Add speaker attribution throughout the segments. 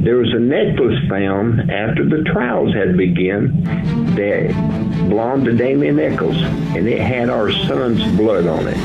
Speaker 1: There was a necklace found after the trials had begun that belonged to Damien Echols, and it had our son's blood on it.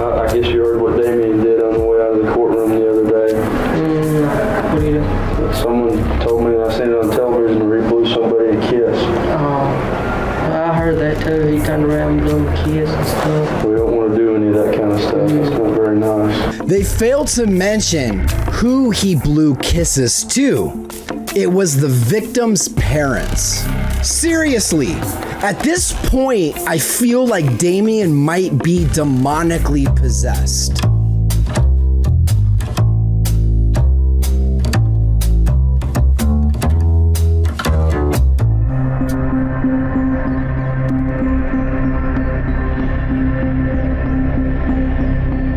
Speaker 2: I guess you heard what Damien did on the way out of the courtroom the other day.
Speaker 3: What do you do?
Speaker 2: Someone told me, and I seen it on television, that he blew somebody a kiss.
Speaker 3: Oh, I heard that too. He turned around and blew him a kiss and stuff.
Speaker 2: We don't want to do any of that kind of stuff. That's not very nice.
Speaker 4: They failed to mention who he blew kisses to. It was the victim's parents. Seriously, at this point, I feel like Damien might be demonically possessed.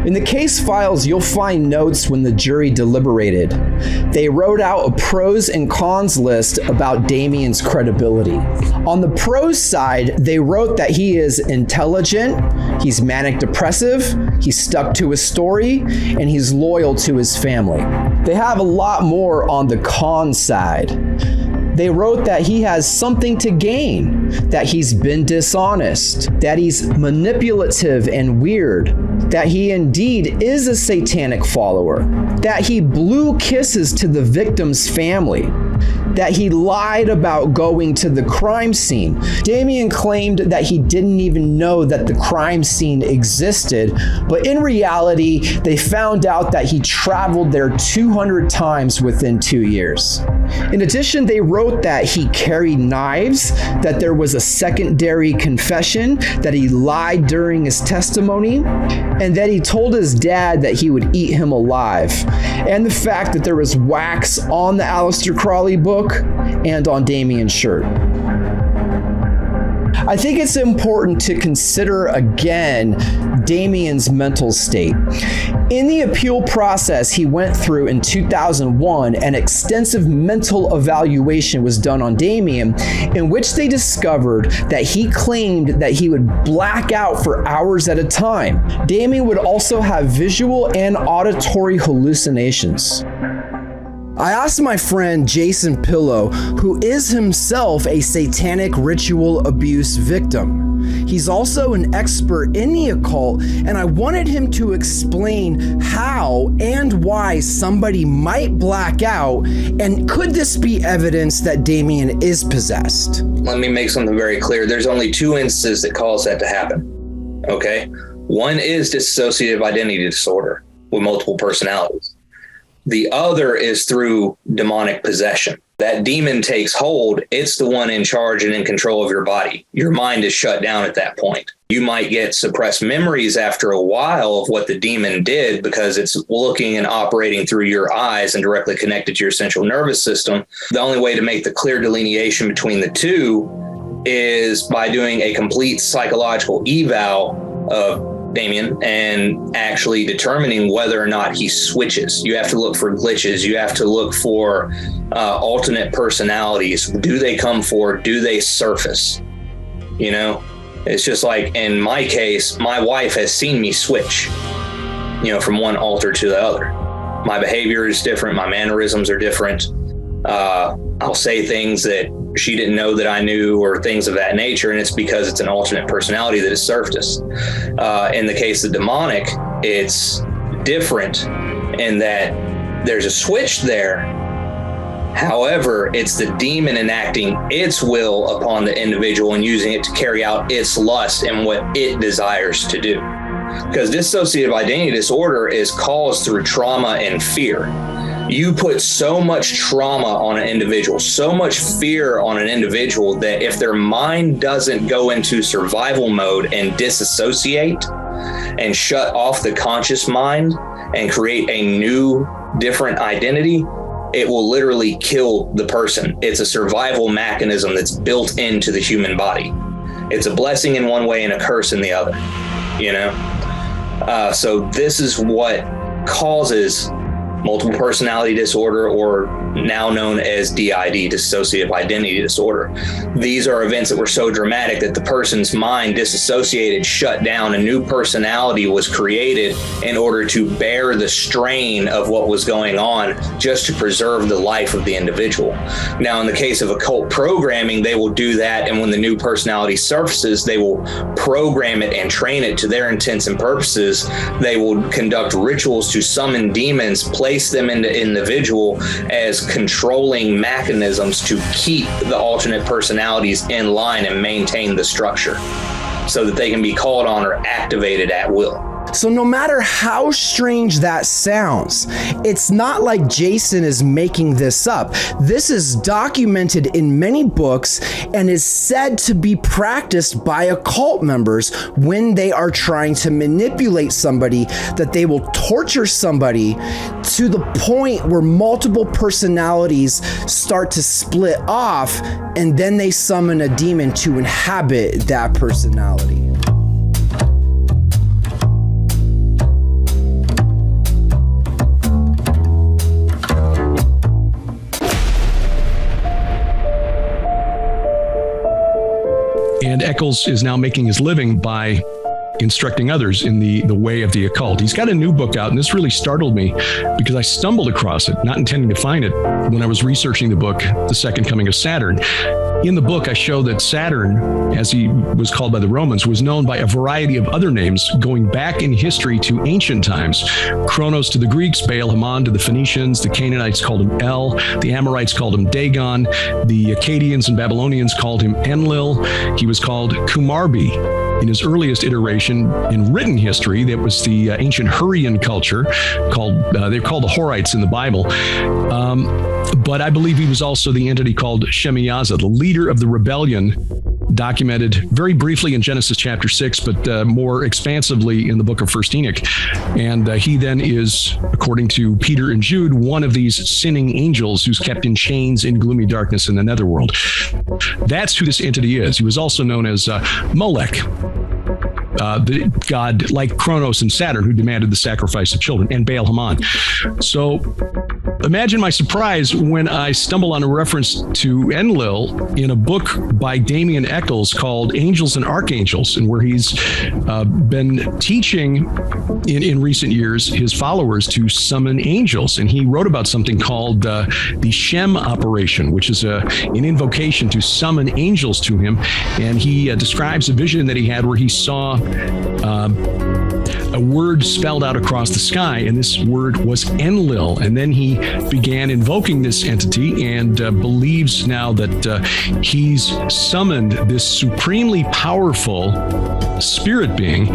Speaker 4: In the case files, you'll find notes when the jury deliberated. They wrote out a pros and cons list about Damien's credibility. On the pros side, they wrote that he is intelligent, he's manic depressive, he's stuck to his story, and he's loyal to his family. They have a lot more on the cons side. They wrote that he has something to gain, that he's been dishonest, that he's manipulative and weird, that he indeed is a satanic follower, that he blew kisses to the victim's family, that he lied about going to the crime scene. Damien claimed that he didn't even know that the crime scene existed, but in reality, they found out that he traveled there 200 times within 2 years. In addition, they wrote that he carried knives, that there was a secondary confession, that he lied during his testimony, and that he told his dad that he would eat him alive, and the fact that there was wax on the Aleister Crowley book and on Damien's shirt. I think it's important to consider again Damien's mental state. In the appeal process he went through in 2001, an extensive mental evaluation was done on Damien, in which they discovered that he claimed that he would black out for hours at a time. Damien would also have visual and auditory hallucinations. I asked my friend Jason Pillow, who is himself a satanic ritual abuse victim. He's also an expert in the occult, and I wanted him to explain how and why somebody might black out, and could this be evidence that Damien is possessed?
Speaker 5: Let me make something very clear. There's only two instances that cause that to happen, okay? One is dissociative identity disorder with multiple personalities. The other is through demonic possession. That demon takes hold, it's the one in charge and in control of your body. Your mind is shut down at that point. You might get suppressed memories after a while of what the demon did because it's looking and operating through your eyes and directly connected to your central nervous system. The only way to make the clear delineation between the two is by doing a complete psychological eval of Damien and actually determining whether or not he switches. You have to look for glitches. You have to look for alternate personalities. Do they come forward? Do they surface? You know, it's just like in my case, my wife has seen me switch, you know, from one altar to the other. My behavior is different. My mannerisms are different. I'll say things that she didn't know that I knew, or things of that nature. And it's because it's an alternate personality that has surfaced. In the case of demonic, it's different in that there's a switch there. However, it's the demon enacting its will upon the individual and using it to carry out its lust and what it desires to do. Because dissociative identity disorder is caused through trauma and fear. You put so much trauma on an individual, so much fear on an individual, that if their mind doesn't go into survival mode and disassociate and shut off the conscious mind and create a new, different identity, it will literally kill the person. It's a survival mechanism that's built into the human body. It's a blessing in one way and a curse in the other, you know? So this is what causes multiple personality disorder, or now known as DID, dissociative identity disorder. These are events that were so dramatic that the person's mind disassociated, shut down. A new personality was created in order to bear the strain of what was going on, just to preserve the life of the individual. Now, in the case of occult programming, they will do that, and when the new personality surfaces, they will program it and train it to their intents and purposes. They will conduct rituals to summon demons, place them into individual as controlling mechanisms to keep the alternate personalities in line and maintain the structure so that they can be called on or activated at will.
Speaker 4: So no matter how strange that sounds, it's not like Jason is making this up. This is documented in many books and is said to be practiced by occult members when they are trying to manipulate somebody, that they will torture somebody to the point where multiple personalities start to split off, and then they summon a demon to inhabit that personality.
Speaker 6: And Echols is now making his living by instructing others in the way of the occult. He's got a new book out, and this really startled me because I stumbled across it, not intending to find it, when I was researching the book, The Second Coming of Saturn. In the book, I show that Saturn, as he was called by the Romans, was known by a variety of other names going back in history to ancient times. Kronos to the Greeks, Baal-Hamon to the Phoenicians, the Canaanites called him El, the Amorites called him Dagon, the Akkadians and Babylonians called him Enlil. He was called Kumarbi. In his earliest iteration in written history, that was the ancient Hurrian culture, they're called the Horites in the Bible. But I believe he was also the entity called Shemiyaza, the leader of the rebellion, documented very briefly in Genesis chapter 6, but more expansively in the book of First Enoch. And he then is, according to Peter and Jude, one of these sinning angels who's kept in chains in gloomy darkness in the netherworld. That's who this entity is. He was also known as Molech, the god like Kronos and Saturn, who demanded the sacrifice of children, and Baal-Hamon. So imagine my surprise when I stumble on a reference to Enlil in a book by Damien Echols called Angels and Archangels, and where he's been teaching in recent years his followers to summon angels. And he wrote about something called the Shem operation, which is an invocation to summon angels to him. And he describes a vision that he had where he saw a word spelled out across the sky, and this word was Enlil. And then he began invoking this entity and believes now that he's summoned this supremely powerful spirit being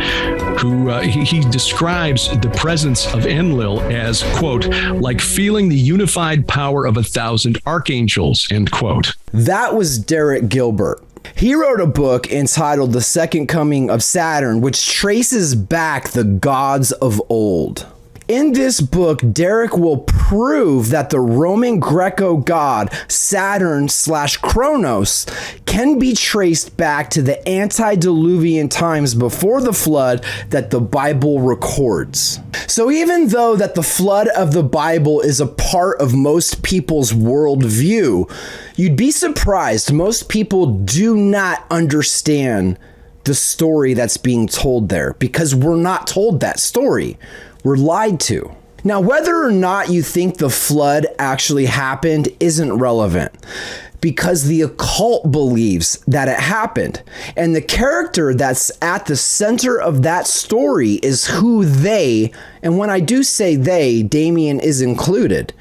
Speaker 6: who he describes the presence of Enlil as, quote, like feeling the unified power of 1,000 archangels, end quote.
Speaker 4: That was Derek Gilbert. He wrote a book entitled The Second Coming of Saturn, which traces back the gods of old. In this book, Derek will prove that the Roman Greco god Saturn/Kronos can be traced back to the antediluvian times before the flood that the Bible records. So even though that the flood of the Bible is a part of most people's worldview, you'd be surprised most people do not understand the story that's being told there, because we're not told that story. We're lied to. Now, whether or not you think the flood actually happened isn't relevant, because the occult believes that it happened. And the character that's at the center of that story is who they, and when I do say they, Damien is included,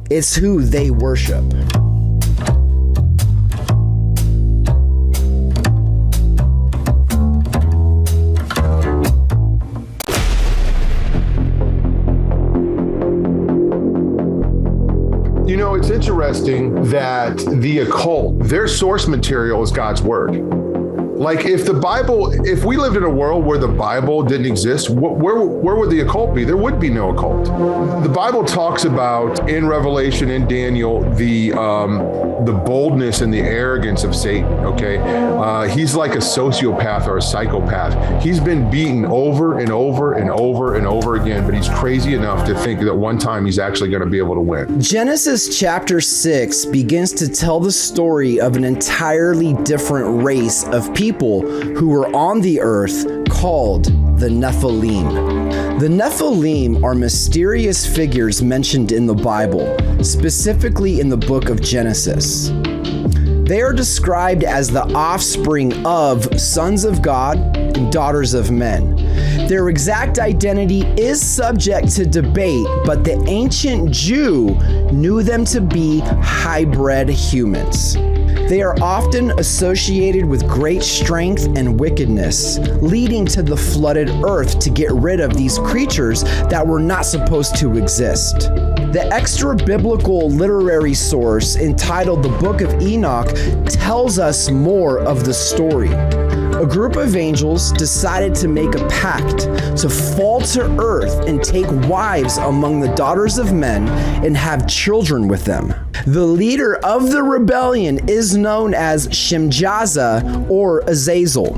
Speaker 4: it's who they worship.
Speaker 7: You know, it's interesting that the occult, their source material is God's word. Like if we lived in a world where the Bible didn't exist, where would the occult be? There would be no occult. The Bible talks about in Revelation, in Daniel, the boldness and the arrogance of Satan, okay? He's like a sociopath or a psychopath. He's been beaten over and over and over and over again, but he's crazy enough to think that one time he's actually going to be able to win.
Speaker 4: Genesis chapter 6 begins to tell the story of an entirely different race of people who were on the earth called the Nephilim. The Nephilim are mysterious figures mentioned in the Bible, specifically in the book of Genesis. They are described as the offspring of sons of God and daughters of men. Their exact identity is subject to debate, but the ancient Jew knew them to be hybrid humans. They are often associated with great strength and wickedness, leading to the flooded earth to get rid of these creatures that were not supposed to exist. The extra-biblical literary source entitled the Book of Enoch tells us more of the story. A group of angels decided to make a pact to fall to earth and take wives among the daughters of men and have children with them. The leader of the rebellion is known as Shemjaza or Azazel.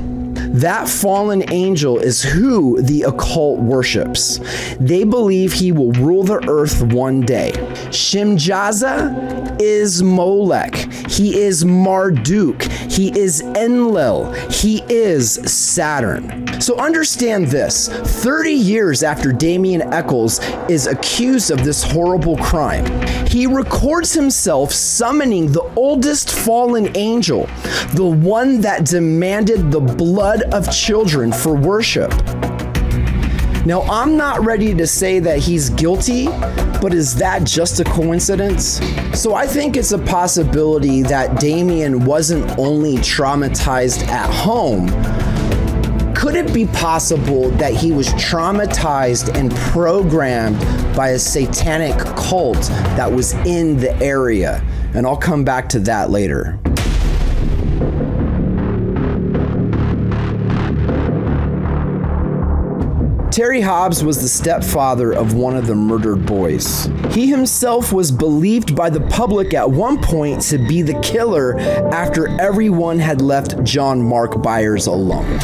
Speaker 4: That fallen angel is who the occult worships. They believe he will rule the earth one day. Shemjaza is Molech. He is Marduk. He is Enlil. He is Saturn. So understand this. 30 years after Damien Echols is accused of this horrible crime, he records himself summoning the oldest fallen angel, the one that demanded the blood of children for worship. Now, I'm not ready to say that he's guilty, but is that just a coincidence? So I think it's a possibility that Damien wasn't only traumatized at home. Could it be possible that he was traumatized and programmed by a satanic cult that was in the area? And I'll come back to that later. Terry Hobbs was the stepfather of one of the murdered boys. He himself was believed by the public at one point to be the killer after everyone had left John Mark Byers alone.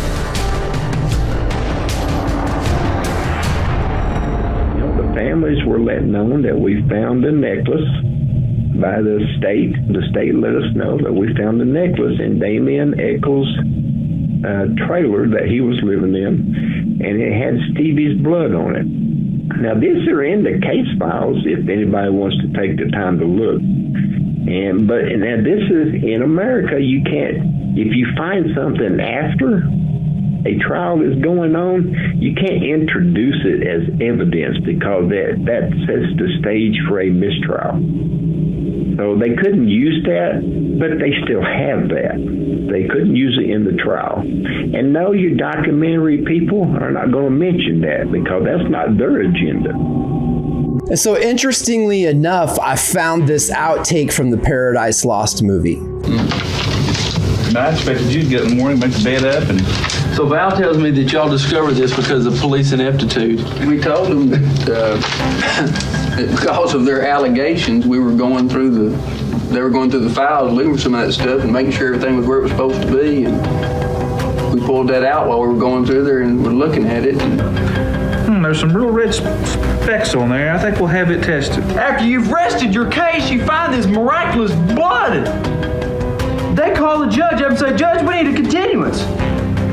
Speaker 1: The families were let know that we found a necklace by the state. The state let us know that we found a necklace in Damien Echols' trailer that he was living in, and it had Stevie's blood on it. Now, these are in the case files if anybody wants to take the time to look. But now this is in America. You can't, if you find something after a trial is going on, you can't introduce it as evidence because that sets the stage for a mistrial. So they couldn't use that, but they still have that. They couldn't use it in the trial. And no, you documentary people are not going to mention that because that's not their agenda.
Speaker 4: And so interestingly enough, I found this outtake from the Paradise Lost movie.
Speaker 8: I expected you to get in the morning, make the bed up, and
Speaker 9: So Val tells me that y'all discovered this because of police ineptitude. We told them that, that because of their allegations, they were going through the files, looking for some of that stuff and making sure everything was where it was supposed to be. And we pulled that out while we were going through there and we're looking at it.
Speaker 8: there's some real red specks on there. I think we'll have it tested.
Speaker 9: After you've rested your case, you find this miraculous blood. They call the judge up and say, Judge, we need a continuance.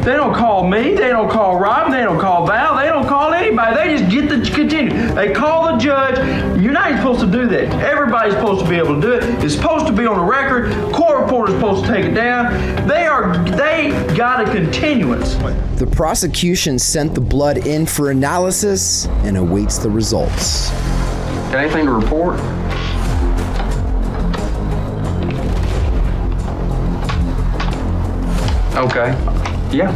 Speaker 9: They don't call me, they don't call Rob, they don't call Val, they don't call anybody. They just get the continuance. They call the judge. You're not even supposed to do that. Everybody's supposed to be able to do it. It's supposed to be on the record. Court reporter's supposed to take it down. They got a continuance.
Speaker 4: The prosecution sent the blood in for analysis and awaits the results.
Speaker 9: Got anything to report? Okay. Yeah.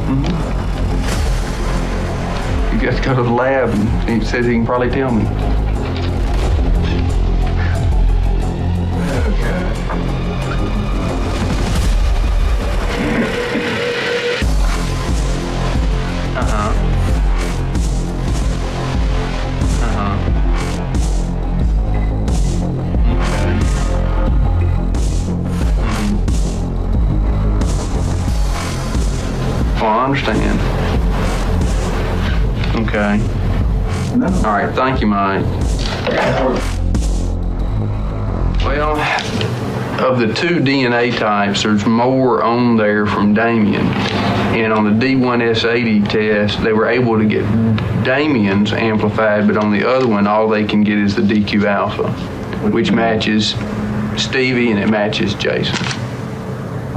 Speaker 9: You got to go to the lab, and he says he can probably tell me. I understand. Okay. All right, thank you, Mike. Well, of the two DNA types, there's more on there from Damien. And on the D1S80 test, they were able to get Damien's amplified, but on the other one, all they can get is the DQ alpha, which matches Stevie and it matches Jason.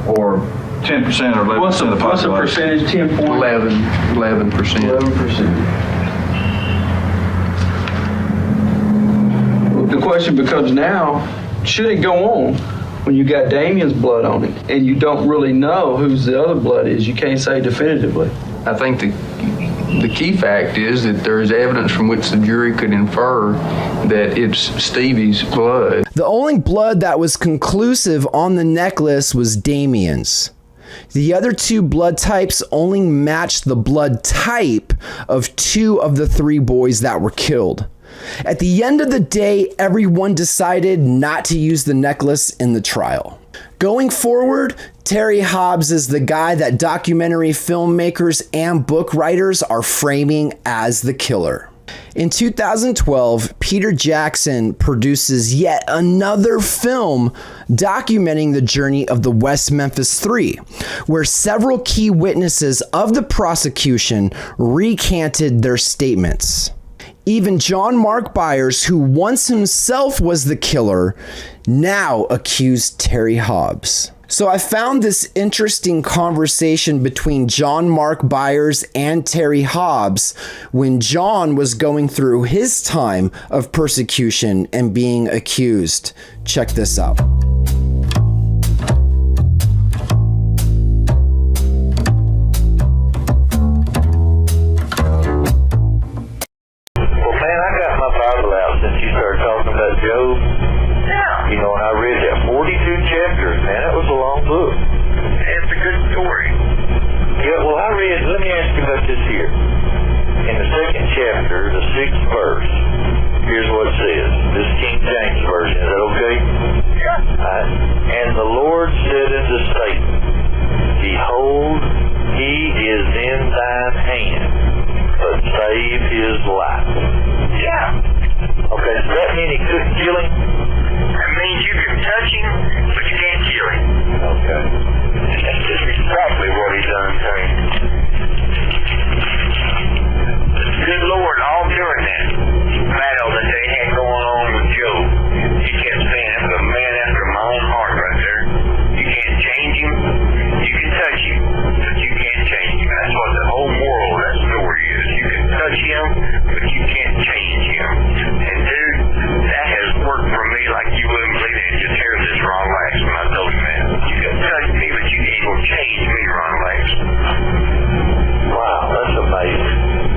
Speaker 8: Or 10% or 11% of the population.
Speaker 9: What's the percentage? 10 point? 11%. 11%. The question becomes now, should it go on when you got Damien's blood on it and you don't really know whose the other blood is? You can't say definitively. I think the key fact is that there is evidence from which the jury could infer that it's Stevie's blood.
Speaker 4: The only blood that was conclusive on the necklace was Damien's. The other two blood types only matched the blood type of 2 of the 3 boys that were killed. At the end of the day, everyone decided not to use the necklace in the trial. Going forward, Terry Hobbs is the guy that documentary filmmakers and book writers are framing as the killer. In 2012, Peter Jackson produces yet another film documenting the journey of the West Memphis 3, where several key witnesses of the prosecution recanted their statements. Even John Mark Byers, who once himself was the killer, now accused Terry Hobbs. So I found this interesting conversation between John Mark Byers and Terry Hobbs when John was going through his time of persecution and being accused. Check this out.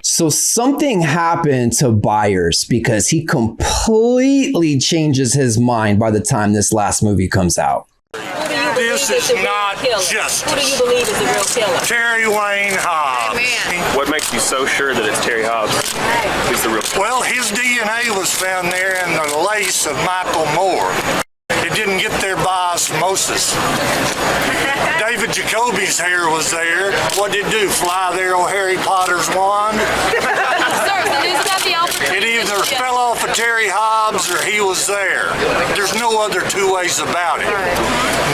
Speaker 4: So something happened to Byers because he completely changes his mind by the time this last movie comes out.
Speaker 10: This is not justice.
Speaker 11: Who do you believe is the real killer?
Speaker 10: Terry Wayne Hobbs.
Speaker 11: Amen.
Speaker 12: What makes you so sure that it's Terry Hobbs who's the real killer?
Speaker 10: Well, his DNA was found there in the lace of Michael Moore. It didn't get there by osmosis. David Jacoby's hair was there. What did it do? Fly there on Harry Potter's wand? It either fell off of Terry Hobbs or he was there. There's no other two ways about it.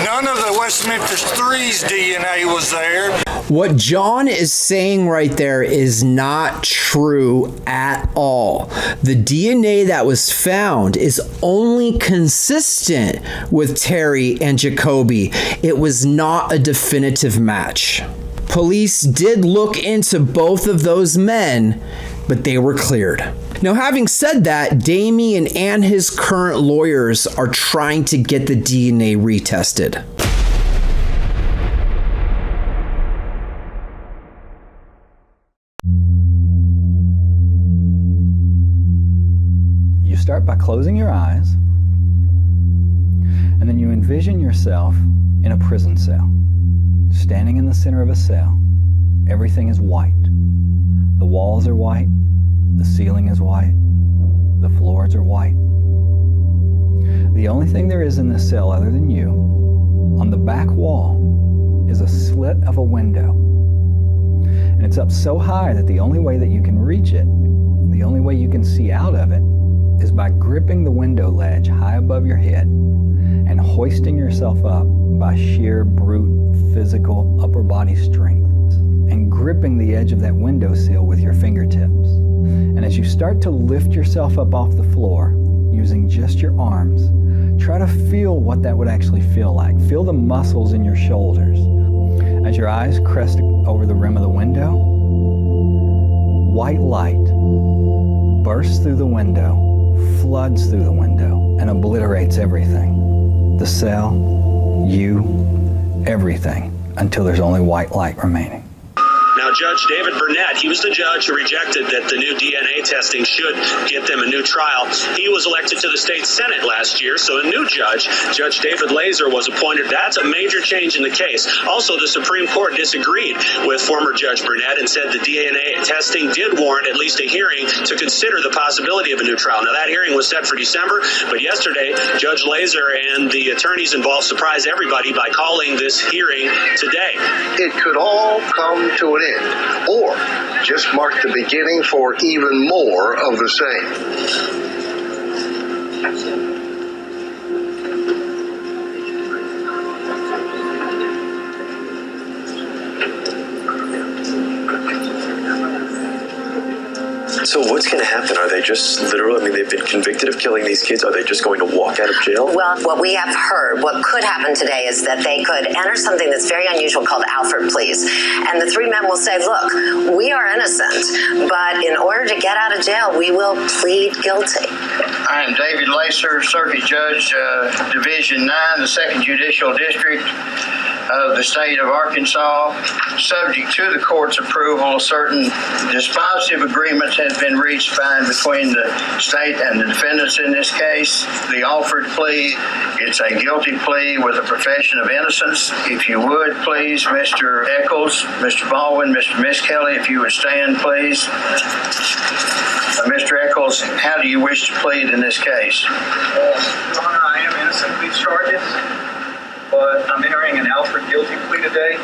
Speaker 10: None of the West Memphis Three's DNA was there.
Speaker 4: What John is saying right there is not true at all. The DNA that was found is only consistent with Terry and Jacoby. It was not a definitive match. Police did look into both of those men, but they were cleared. Now, having said that, Damien and his current lawyers are trying to get the DNA retested.
Speaker 13: You start by closing your eyes, and then you envision yourself in a prison cell. Standing in the center of a cell, everything is white. The walls are white, the ceiling is white, the floors are white. The only thing there is in this cell other than you, on the back wall, is a slit of a window. And it's up so high that the only way that you can reach it, the only way you can see out of it, is by gripping the window ledge high above your head and hoisting yourself up by sheer brute physical upper body strength and gripping the edge of that windowsill with your fingertips. And as you start to lift yourself up off the floor using just your arms, try to feel what that would actually feel like. Feel the muscles in your shoulders. As your eyes crest over the rim of the window, white light bursts through the window, floods through the window, and obliterates everything. The cell, you, everything, until there's only white light remaining.
Speaker 14: Now, Judge David Burnett, he was the judge who rejected that the new DNA testing should get them a new trial. He was elected to the state Senate last year, so a new judge, Judge David Laser, was appointed. That's a major change in the case. Also, the Supreme Court disagreed with former Judge Burnett and said the DNA testing did warrant at least a hearing to consider the possibility of a new trial. Now, that hearing was set for December, but yesterday, Judge Laser and the attorneys involved surprised everybody by calling this hearing today.
Speaker 15: It could all come to an end, or just mark the beginning for even more of the same.
Speaker 16: So what's going to happen? Are they just literally, they've been convicted of killing these kids. Are they just going to walk out of jail?
Speaker 17: Well, what we have heard, what could happen today is that they could enter something that's very unusual called Alford pleas. And the three men will say, look, we are innocent, but in order to get out of jail, we will plead guilty.
Speaker 18: I am David Lacer, Circuit Judge, Division 9, the 2nd Judicial District of the state of Arkansas. Subject to the court's approval, certain dispositive agreements have been reached by and between the state and the defendants in this case. The Alford plea, it's a guilty plea with a profession of innocence. If you would, please, Mr. Echols, Mr. Baldwin, Mr. Misskelley, if you would stand, please. Mr. Echols, how do you wish to plead in this case?
Speaker 19: Your Honor, I am innocent of these charges, but I'm entering an Alford guilty plea today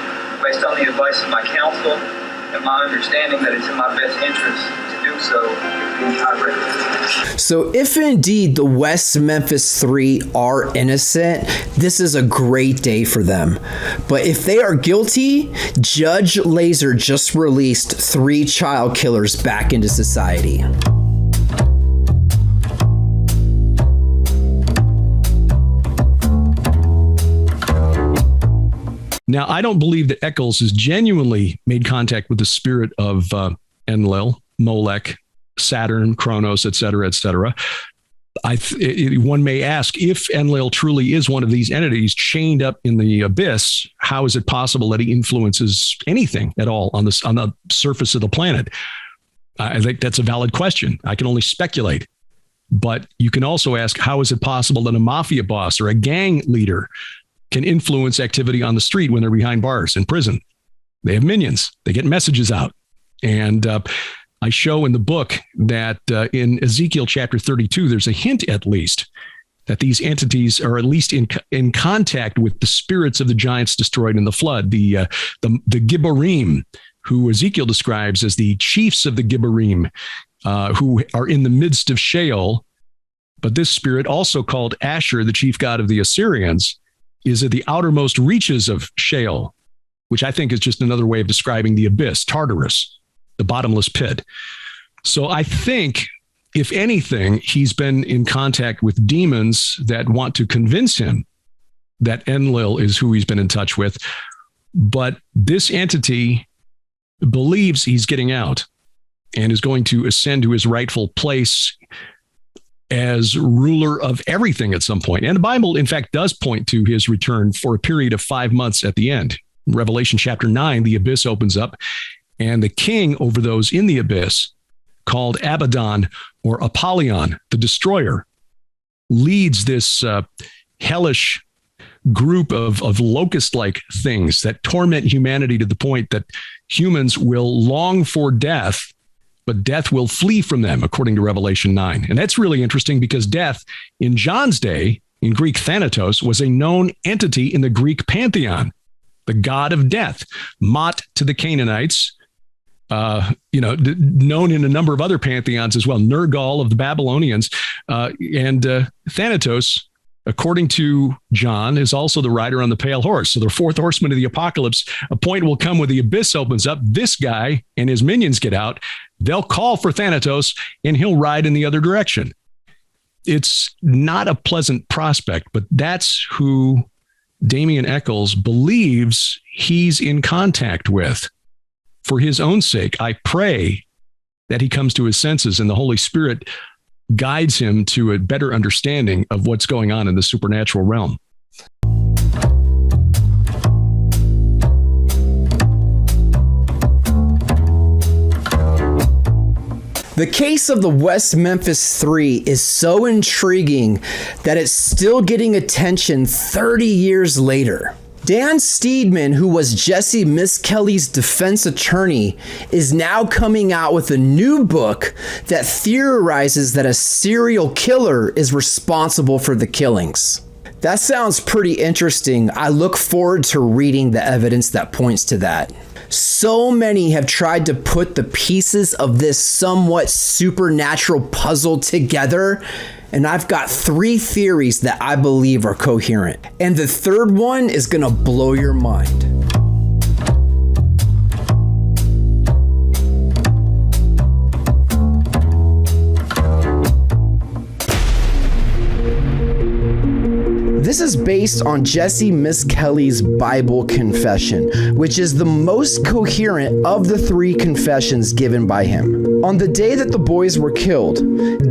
Speaker 19: based on the advice of my counsel and my understanding that it's in my best interest to do so with the entire record.
Speaker 4: So if indeed the West Memphis Three are innocent, this is a great day for them. But if they are guilty, Judge Laser just released 3 child killers back into society.
Speaker 6: Now, I don't believe that Echols has genuinely made contact with the spirit of Enlil, Molech, Saturn, Kronos, et cetera, et cetera. One may ask, if Enlil truly is one of these entities chained up in the abyss, how is it possible that he influences anything at all on the surface of the planet? I think that's a valid question. I can only speculate. But you can also ask, how is it possible that a mafia boss or a gang leader can influence activity on the street when they're behind bars in prison. They have minions. They get messages out. And I show in the book that in Ezekiel chapter 32, there's a hint at least that these entities are at least in contact with the spirits of the giants destroyed in the flood, the Gibborim, who Ezekiel describes as the chiefs of the Gibborim, who are in the midst of Sheol. But this spirit, also called Asher, the chief god of the Assyrians, is at the outermost reaches of Sheol, which I think is just another way of describing the abyss, Tartarus, the bottomless pit. So I think, if anything, he's been in contact with demons that want to convince him that Enlil is who he's been in touch with. But this entity believes he's getting out and is going to ascend to his rightful place as ruler of everything at some point. And the Bible, in fact, does point to his return for a period of 5 months at the end. In Revelation chapter 9, the abyss opens up, and the king over those in the abyss, called Abaddon or Apollyon, the destroyer, leads this hellish group of locust-like things that torment humanity to the point that humans will long for death, but death will flee from them, according to Revelation 9. And that's really interesting because death in John's day, in Greek Thanatos, was a known entity in the Greek pantheon, the god of death, Mot to the Canaanites, known in a number of other pantheons as well, Nergal of the Babylonians, and Thanatos, according to John, is also the rider on the pale horse. So the fourth horseman of the apocalypse, a point will come when the abyss opens up. This guy and his minions get out. They'll call for Thanatos, and he'll ride in the other direction. It's not a pleasant prospect, but that's who Damien Echols believes he's in contact with. For his own sake, I pray that he comes to his senses and the Holy Spirit guides him to a better understanding of what's going on in the supernatural realm.
Speaker 4: The case of the West Memphis 3 is so intriguing that it's still getting attention 30 years later. Dan Steedman, who was Jessie Misskelley's defense attorney, is now coming out with a new book that theorizes that a serial killer is responsible for the killings. That sounds pretty interesting. I look forward to reading the evidence that points to that. So many have tried to put the pieces of this somewhat supernatural puzzle together, and I've got 3 theories that I believe are coherent. And the third one is gonna blow your mind. This is based on Jessie Misskelley's Bible confession, which is the most coherent of the 3 confessions given by him. On the day that the boys were killed,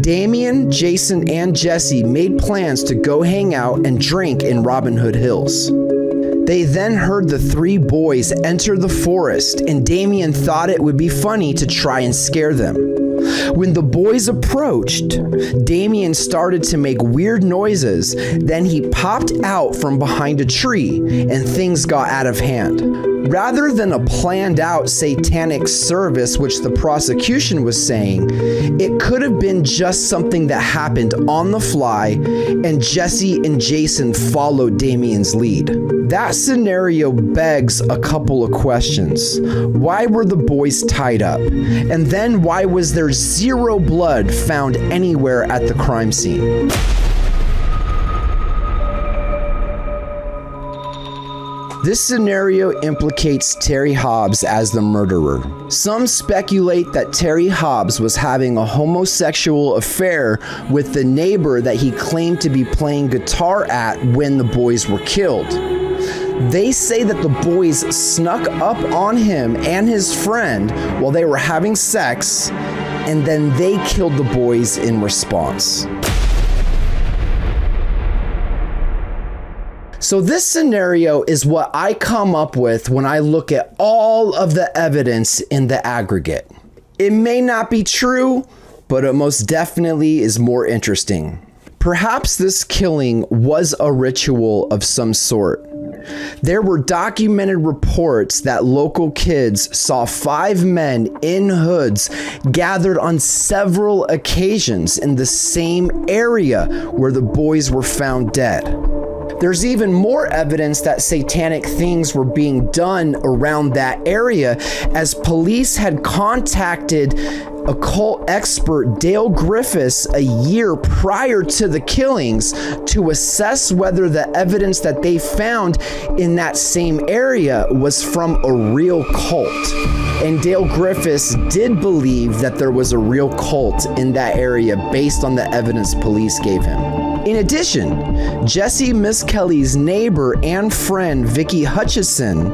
Speaker 4: Damien, Jason, and Jessie made plans to go hang out and drink in Robin Hood Hills. They then heard the 3 boys enter the forest, and Damien thought it would be funny to try and scare them. When the boys approached, Damien started to make weird noises. Then he popped out from behind a tree and things got out of hand. Rather than a planned out satanic service, which the prosecution was saying, it could have been just something that happened on the fly and Jessie and Jason followed Damien's lead. That scenario begs a couple of questions. Why were the boys tied up? And then why was there 0 blood found anywhere at the crime scene? This scenario implicates Terry Hobbs as the murderer. Some speculate that Terry Hobbs was having a homosexual affair with the neighbor that he claimed to be playing guitar at when the boys were killed. They say that the boys snuck up on him and his friend while they were having sex, and then they killed the boys in response. So this scenario is what I come up with when I look at all of the evidence in the aggregate. It may not be true, but it most definitely is more interesting. Perhaps this killing was a ritual of some sort. There were documented reports that local kids saw 5 men in hoods gathered on several occasions in the same area where the boys were found dead. There's even more evidence that satanic things were being done around that area, as police had contacted occult expert Dale Griffiths a year prior to the killings to assess whether the evidence that they found in that same area was from a real cult. And Dale Griffiths did believe that there was a real cult in that area based on the evidence police gave him. In addition, Jessie Misskelley's neighbor and friend Vicky Hutchison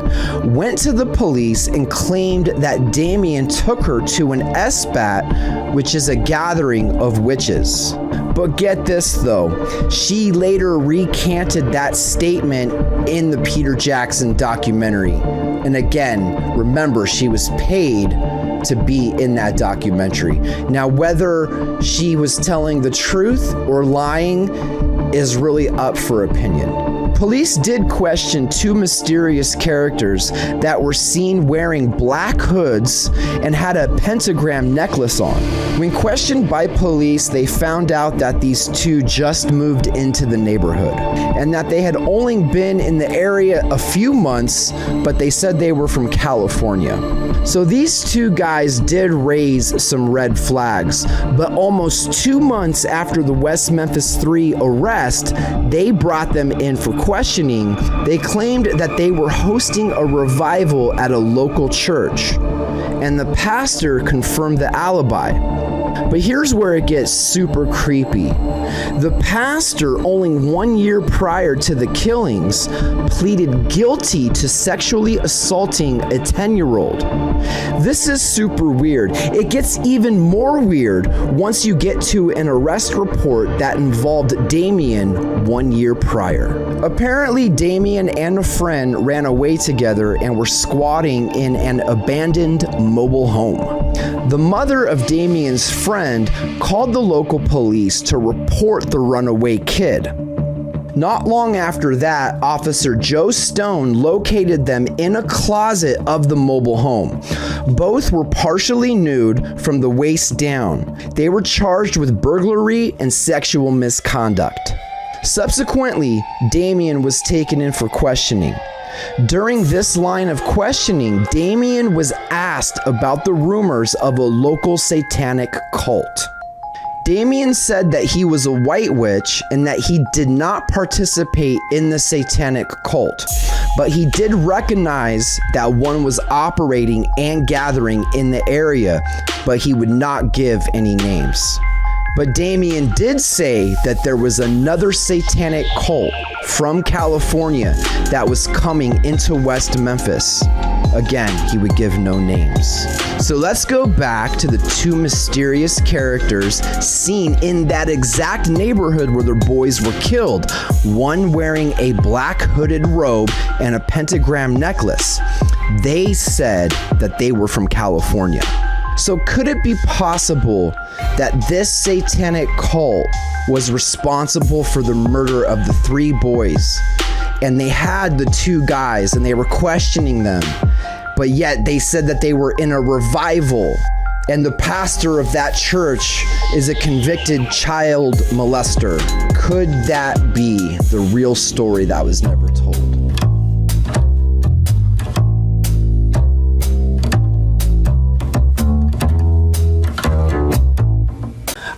Speaker 4: went to the police and claimed that Damien took her to an SBAT, which is a gathering of witches. But get this though, she later recanted that statement in the Peter Jackson documentary. And again, remember, she was paid to be in that documentary. Now, whether she was telling the truth or lying is really up for opinion. Police did question 2 mysterious characters that were seen wearing black hoods and had a pentagram necklace on. When questioned by police, they found out that these 2 just moved into the neighborhood and that they had only been in the area a few months, but they said they were from California. So these 2 guys did raise some red flags, but almost 2 months after the West Memphis 3 arrest, they brought them in for questioning. They claimed that they were hosting a revival at a local church, and the pastor confirmed the alibi. But here's where it gets super creepy. The pastor, only 1 year prior to the killings, pleaded guilty to sexually assaulting a 10-year-old. This is super weird. It gets even more weird once you get to an arrest report that involved Damien 1 year prior. Apparently, Damien and a friend ran away together and were squatting in an abandoned mobile home. The mother of Damien's friend called the local police to report the runaway kid. Not long after that, Officer Joe Stone located them in a closet of the mobile home. Both were partially nude from the waist down. They were charged with burglary and sexual misconduct. Subsequently, Damien was taken in for questioning. During this line of questioning, Damien was asked about the rumors of a local satanic cult. Damien said that he was a white witch and that he did not participate in the satanic cult, but he did recognize that one was operating and gathering in the area, but he would not give any names. But Damien did say that there was another satanic cult from California that was coming into West Memphis. Again, he would give no names. So let's go back to the 2 mysterious characters seen in that exact neighborhood where their boys were killed. One wearing a black hooded robe and a pentagram necklace. They said that they were from California. So could it be possible that this satanic cult was responsible for the murder of the 3 boys? And they had the 2 guys and they were questioning them, but yet they said that they were in a revival, and the pastor of that church is a convicted child molester. Could that be the real story that was never told?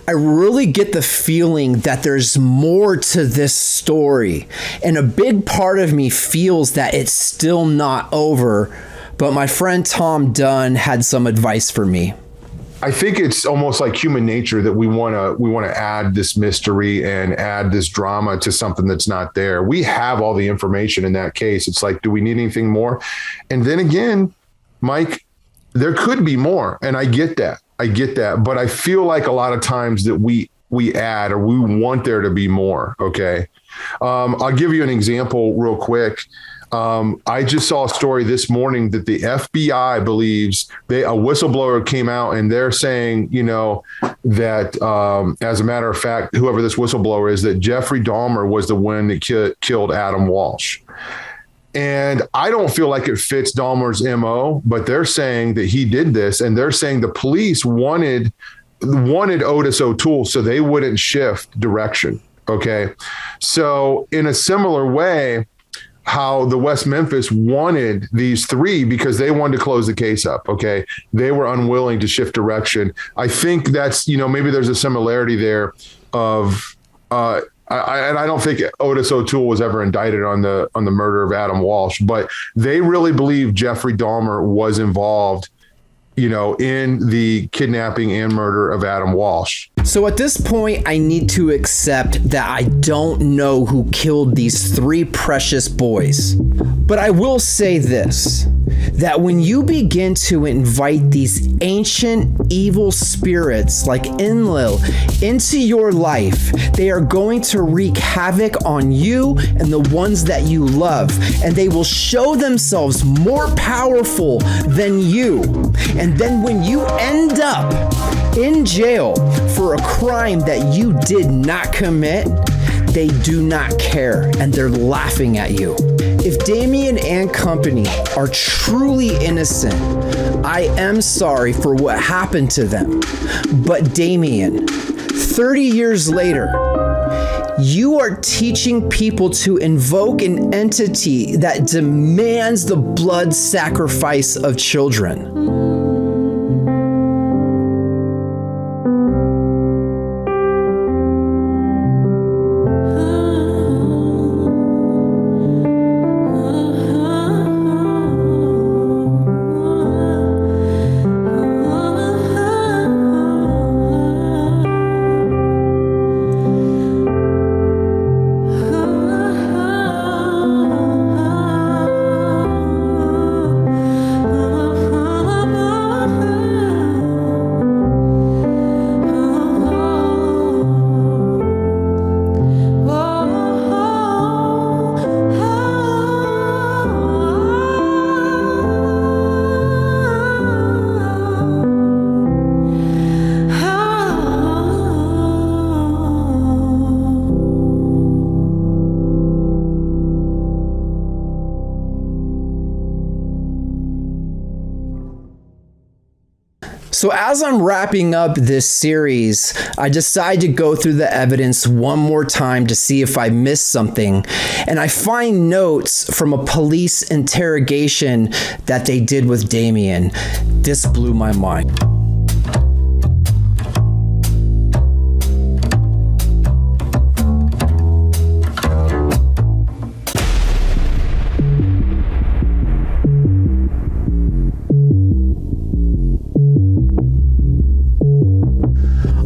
Speaker 4: I really get the feeling that there's more to this story, and a big part of me feels that it's still not over, but my friend Tom Dunn had some advice for me.
Speaker 7: I think it's almost like human nature that we want to add this mystery and add this drama to something that's not there. We have all the information in that case. It's like, do we need anything more? And then again, Mike, there could be more, and I get that. But I feel like a lot of times that we add, or we want there to be more. Okay. I'll give you an example real quick. I just saw a story this morning that the FBI believes a whistleblower came out and they're saying, that as a matter of fact, whoever this whistleblower is, that Jeffrey Dahmer was the one that killed Adam Walsh. And I don't feel like it fits Dahmer's MO, but they're saying that he did this, and they're saying the police wanted Otis O'Toole so they wouldn't shift direction. Okay. So in a similar way, how the West Memphis wanted these three because they wanted to close the case up. Okay. They were unwilling to shift direction. I think that's, maybe there's a similarity there of, and I don't think Otis O'Toole was ever indicted on the murder of Adam Walsh, but they really believe Jeffrey Dahmer was involved, in the kidnapping and murder of Adam Walsh.
Speaker 4: So at this point, I need to accept that I don't know who killed these three precious boys. But I will say this, that when you begin to invite these ancient evil spirits like Enlil into your life, they are going to wreak havoc on you and the ones that you love, and they will show themselves more powerful than you. And then when you end up in jail for a crime that you did not commit, they do not care and they're laughing at you. If Damien and company are truly innocent, I am sorry for what happened to them. But Damien, 30 years later, you are teaching people to invoke an entity that demands the blood sacrifice of children. So as I'm wrapping up this series, I decide to go through the evidence one more time to see if I missed something. And I find notes from a police interrogation that they did with Damien. This blew my mind.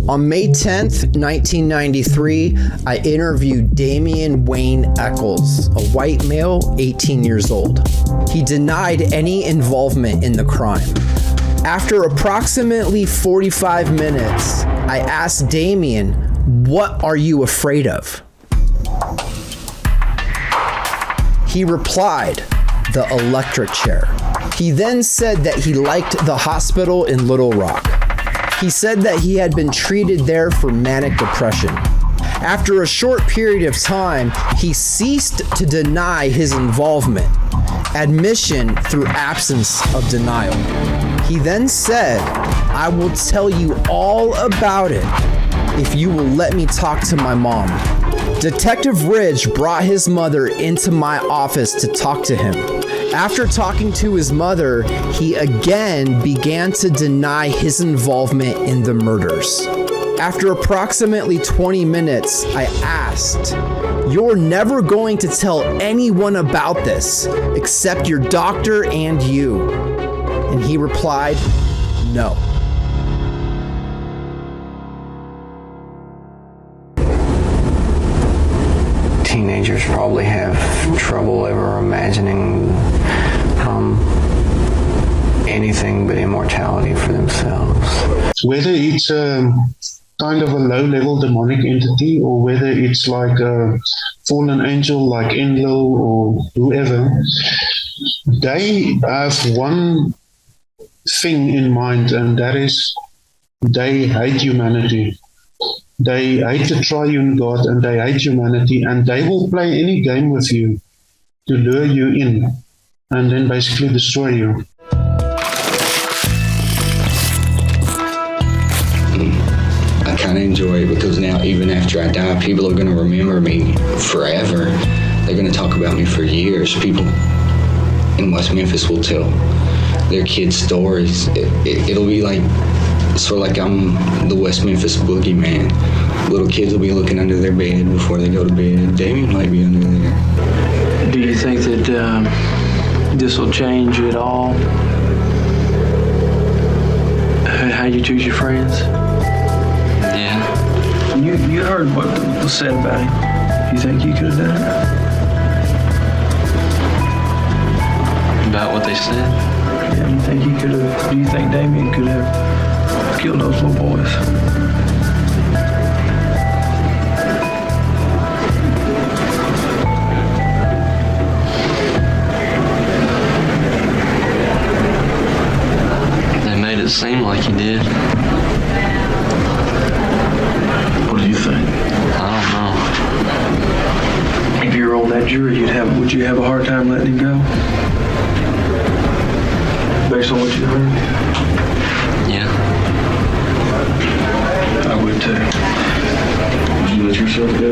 Speaker 4: On May 10th, 1993, I interviewed Damien Wayne Echols, a white male, 18 years old. He denied any involvement in the crime. After approximately 45 minutes, I asked Damien, "What are you afraid of?" He replied, "The electric chair." He then said that he liked the hospital in Little Rock. He said that he had been treated there for manic depression. After a short period of time, he ceased to deny his involvement. Admission through absence of denial. He then said, "I will tell you all about it if you will let me talk to my mom." Detective Ridge brought his mother into my office to talk to him. After talking to his mother, he again began to deny his involvement in the murders. After approximately 20 minutes, I asked, "You're never going to tell anyone about this except your doctor and you?" And he replied, "No."
Speaker 11: Teenagers probably have trouble ever imagining anything but immortality for themselves.
Speaker 20: Whether it's kind of a low-level demonic entity, or whether it's like a fallen angel like Enlil or whoever, they have one thing in mind, and that is they hate humanity. They hate the triune God, and they hate humanity, and they will play any game with you to lure you in and then basically destroy you.
Speaker 11: I kind of enjoy it because now, even after I die, people are going to remember me forever. They're going to talk about me for years. People in West Memphis will tell their kids stories. It'll be like, sort of like I'm the West Memphis boogeyman. Little kids will be looking under their bed before they go to bed. Damien might be under there.
Speaker 9: Do you think that this will change at all? How you choose your friends?
Speaker 11: Yeah.
Speaker 9: You heard what was said about him. You think you could have done it?
Speaker 11: About what they said?
Speaker 9: Yeah, you think he could have? Do you think Damien could have killed those little boys?
Speaker 11: They made it seem like he did.
Speaker 9: What do you think?
Speaker 11: I don't know.
Speaker 9: If you were on that jury, would you have a hard time letting him go? Based on what you heard?
Speaker 11: Yeah.
Speaker 9: I would too. Would you let yourself go?